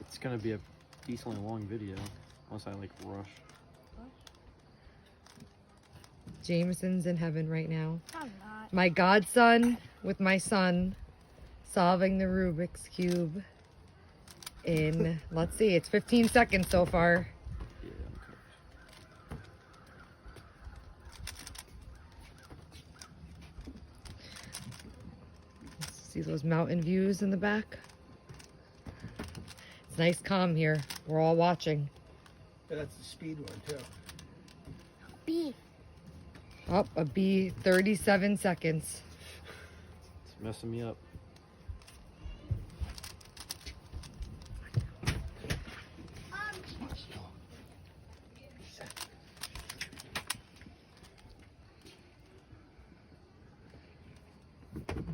It's gonna be a decently long video, unless I like rush. Jameson's in heaven right now. I'm not. My godson with my son solving the Rubik's Cube in, let's see, it's 15 seconds so far. Yeah, I'm cooked. See those mountain views in the back? It's nice calm here. We're all watching. Yeah, that's the speed one too. B. Up a B, 37 seconds. It's messing me up.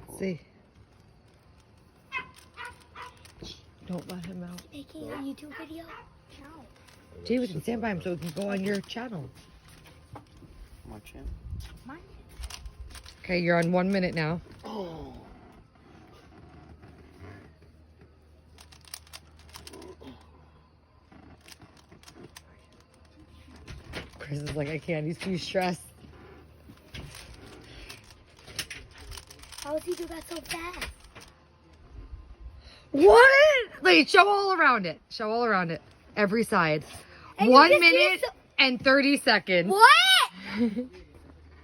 Let's see. Don't let him out. Making a YouTube video? No. Jameson, stand by him so he can go on your channel. My channel. Mine. Okay, you're on 1 minute now. Oh. Chris is like, I can't. He's too stressed. How does he do that so fast? What? Wait, show all around it. Show all around it. Every side. And you 1 just did minute so- and 30 seconds. What?